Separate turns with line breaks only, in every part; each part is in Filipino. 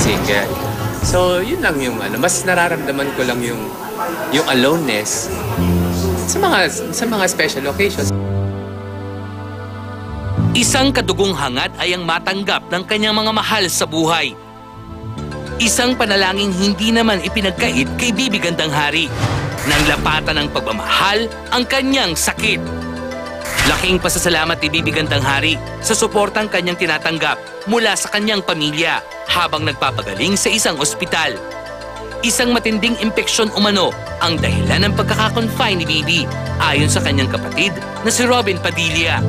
single. So, yun lang yung mas nararamdaman ko lang yung aloneness sa mga special occasions.
Isang kadugong hangat ay ang matanggap ng kanyang mga mahal sa buhay. Isang panalangin hindi naman ipinagkait kay Bibi Gandang Hari. Nang lapatan ng pagmamahal ang kanyang sakit. Laking pasasalamat ni Bibi Gandang Hari sa suportang kanyang tinatanggap mula sa kanyang pamilya habang nagpapagaling sa isang ospital. Isang matinding impeksyon umano ang dahilan ng pagkakakonfine ni Bibi ayon sa kanyang kapatid na si Robin Padilla.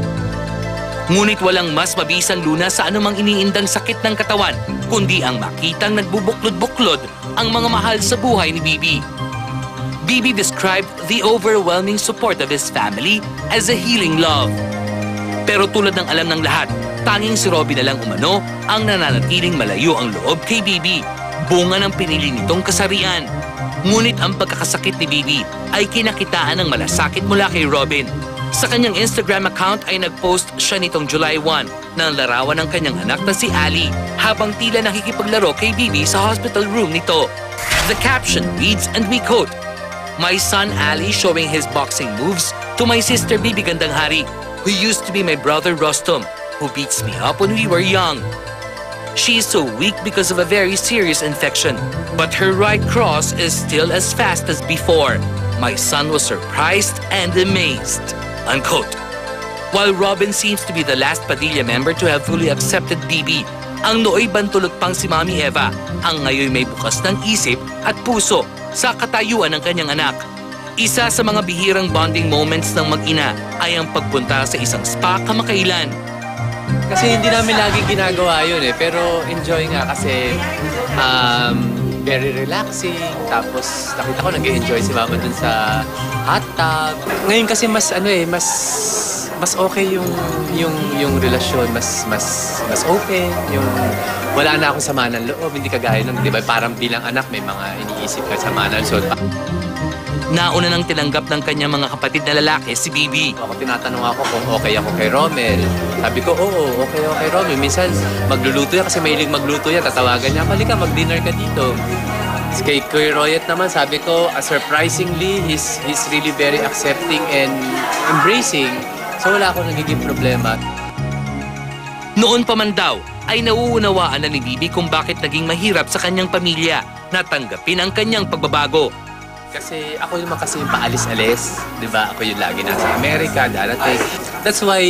Ngunit walang mas mabisang lunas sa anumang iniindang sakit ng katawan kundi ang makitang nagbubuklod-buklod ang mga mahal sa buhay ni Bibi. Bibi described the overwhelming support of his family as a healing love. Pero tulad ng alam ng lahat, tanging si Robin na lang umano ang nananatiling malayo ang loob kay Bibi, bunga ng pinili nitong kasarian. Ngunit ang pagkakasakit ni Bibi ay kinakitaan ng malasakit mula kay Robin. Sa kanyang Instagram account ay nagpost siya nitong July 1 ng larawan ng kanyang anak na si Ali habang tila nakikipaglaro kay Bibi sa hospital room nito. The caption reads, and we quote, "My son Ali showing his boxing moves to my sister Bibi Gandang Hari, who used to be my brother Rostom, who beats me up when we were young. She is so weak because of a very serious infection, but her right cross is still as fast as before. My son was surprised and amazed." Unquote. While Robin seems to be the last Padilla member to have fully accepted Bibi, ang nooy bantulot pang si Mami Eva ang ngayon may bukas ng isip at puso sa katayuan ng kanyang anak. Isa sa mga bihirang bonding moments ng mag-ina ay ang pagpunta sa isang spa kamakailan.
Kasi hindi namin lagi ginagawa yun pero enjoy nga kasi very relaxing. Tapos nakita ko nag-enjoy si Mama dun sa hot tub. Ngayon kasi mas okay yung relasyon, mas open, yung wala na akong sama ng loob, hindi kagaya nun, di ba? Parang bilang anak may mga iniisip ka sama ng loob.
Nauna nang tinanggap ng kanyang mga kapatid na lalaki si Bibi.
Tinatanong ako kung okay ako kay Romel. Sabi ko, oo, okay ako kay Romel. Minsan magluluto yan kasi mahilig magluto yan. Tatawagan niya, halika mag-dinner ka dito. Kay Kuya Royet naman, sabi ko, surprisingly, he's really very accepting and embracing. So wala akong nagiging problema.
Noon pa man daw, ay nauunawaan na ni Bibi kung bakit naging mahirap sa kanyang pamilya na tanggapin ang kanyang pagbabago.
Kasi ako naman kasi yung paalis-alis, di ba? Ako yung lagi nasa Amerika, darating. That's why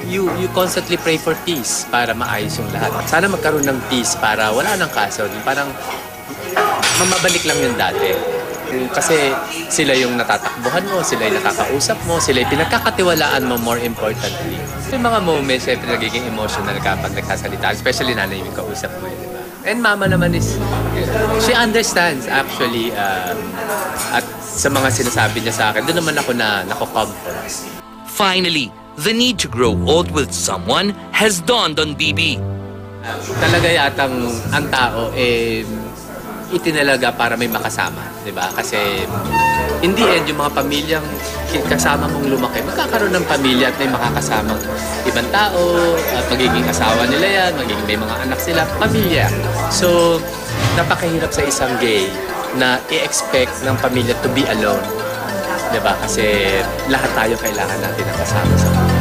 you constantly pray for peace para maayos yung lahat. Sana magkaroon ng peace para wala nang kaso. Parang mamabalik lang yung dati. Kasi sila yung natatakbuhan mo, sila yung nakakausap mo, sila yung pinagkakatiwalaan mo more importantly. Yung mga moments, syempre nagiging emotional kapag nagsasalita, especially nanay yung kausap mo. Diba? And Mama naman she understands actually at sa mga sinasabi niya sa akin, doon naman ako na nako-comfort.
Finally, the need to grow old with someone has dawned on Bibi.
Talaga yatang ang tao itinalaga para may makasama, di ba? Kasi in the end, yung mga pamilyang kasama mong lumaki, magkakaroon ng pamilya at may makakasamang ibang tao, at magiging asawa nila yan, magiging may mga anak sila, pamilya. So, napakahirap sa isang gay na i-expect ng pamilya to be alone. Di ba? Kasi lahat tayo kailangan natin ng kasama sa pamilya.